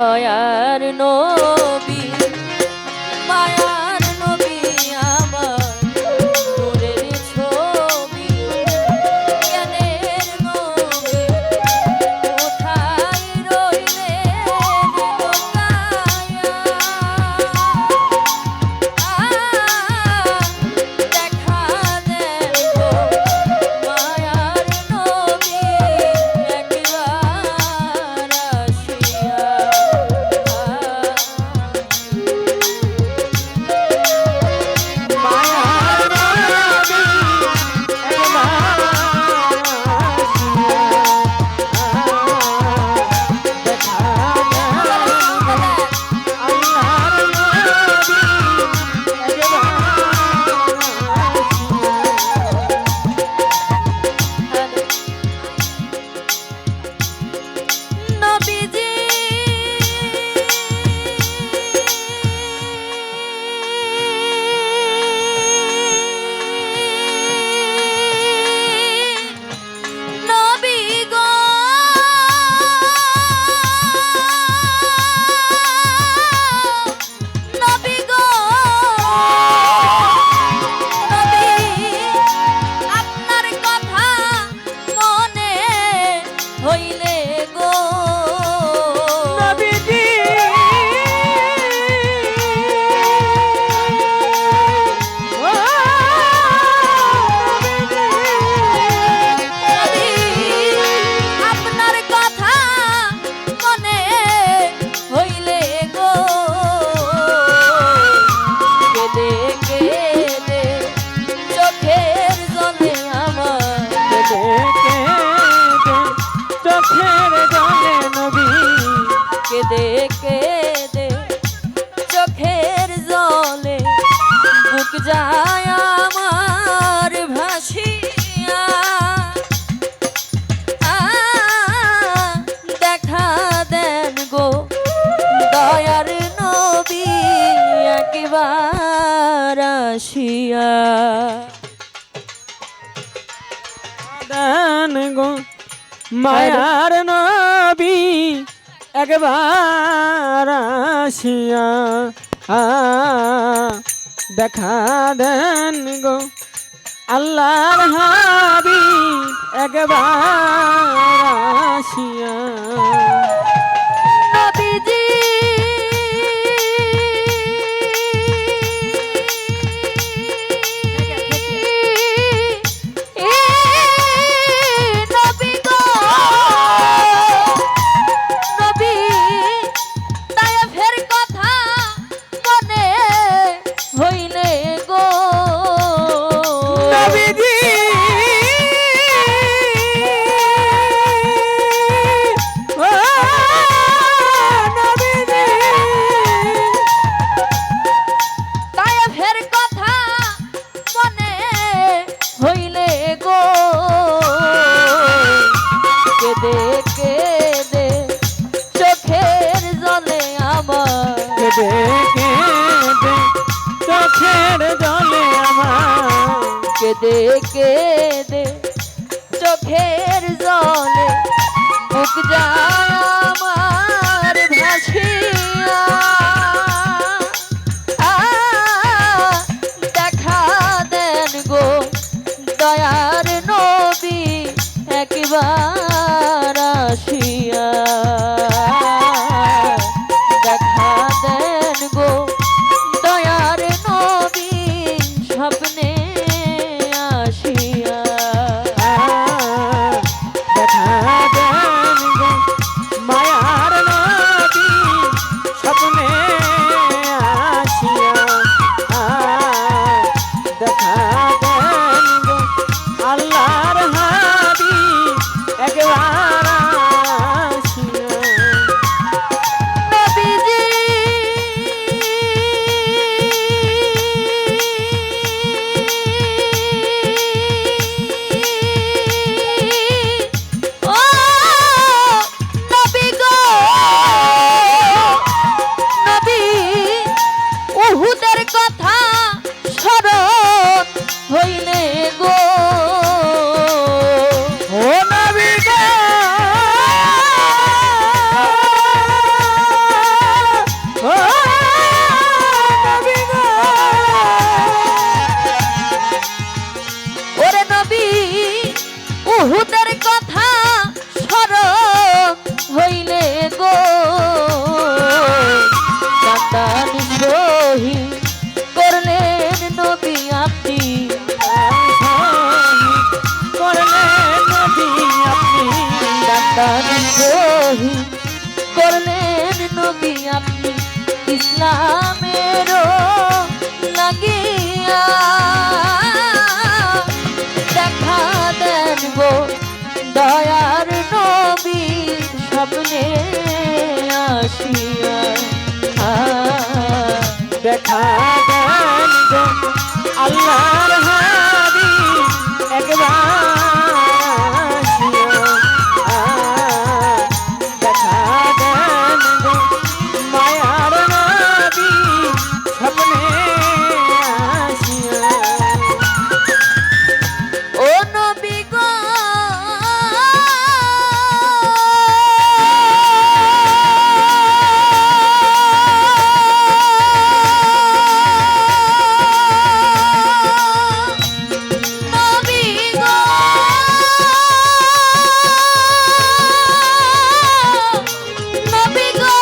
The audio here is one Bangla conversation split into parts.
দয়ার নবী মায়ার নবী আমার নূরের ছবি জ্ঞানের নবী কোথায় রইলেন লুকায়া দেখা দেন গো মায়ার নবী একবার আসিয়া কেঁদে কেঁদে চোখের জলে বুক যায় আমার ভাসিয়া দেখা দেন গো দয়ার নবী একবার আসিয়া দেন গো মায়ার নবী একবার আসিয়া দেখা দেন গো আল্লাহর হাবিব একবার আসিয়া নবীজি চোখের জলে আমার কেঁদে কেঁদে চোখের জলে বুক যায় আমার ভাসিয়া দেখা দেন গো দয়ার নবী একবার আসিয়া দেখা দেন গো দয়ার নবী স্বপ্নে আসিয়া দেখা দেন গো ইসলামেরও লাগিয়া দেখা দেন গো দয়ার নবী স্বপ্নে আসিয়া দেখা দেন গো আল্লাহর হাবিব একবার আসিয়া। দেখা দেন গো মায়ার নবী স্বপ্নে আসিয়া। ও নবী গো নবী গো নবী গো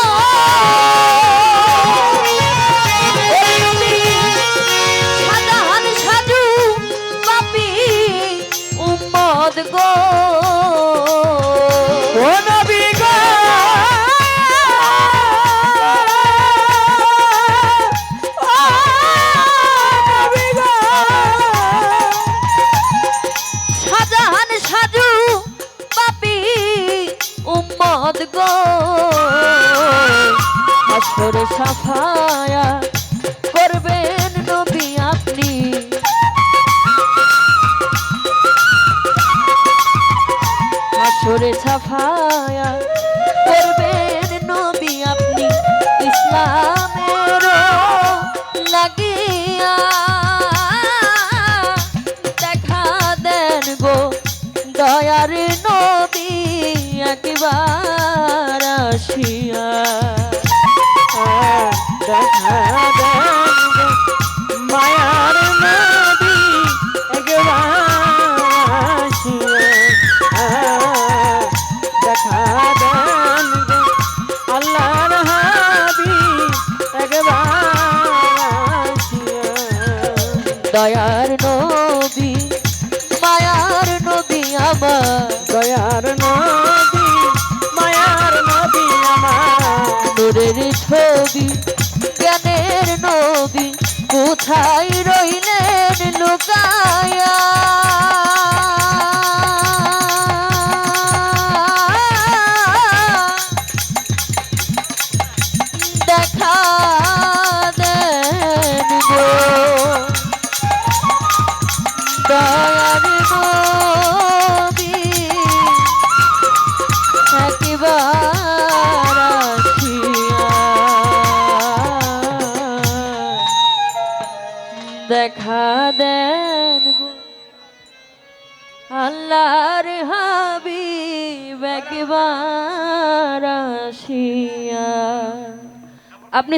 সাজাহান সাজু পাপি উম্মত গো ও নবী গো ও নবী গো সাজাহান সাজু পাপি উম্মত গো হাসর সাফায়া করবেন নবী আপনি হাসরে সাফায়া করবেন নবী আপনি ইসলামের লাগিয়া দেখা দেন গো দয়ার নবী একবার আসিয়া দেখা দেন গো মায়ার নবী একবার আসিয়া। দেখা দেন গো আল্লাহর হাবিব একবার আসিয়া। দয়ার নবী মায়ার নবী আমার দয়ার নবী মায়ার নবী আমার নূরের ছবি জ্ঞানের নবী কোথায় রইলেন লুকায়া দেখা দেন গো দয়ার নবী একবার আসিয়া দেখা দেন গো আল্লাহর হাবিব একবার আসিয়া। আপনি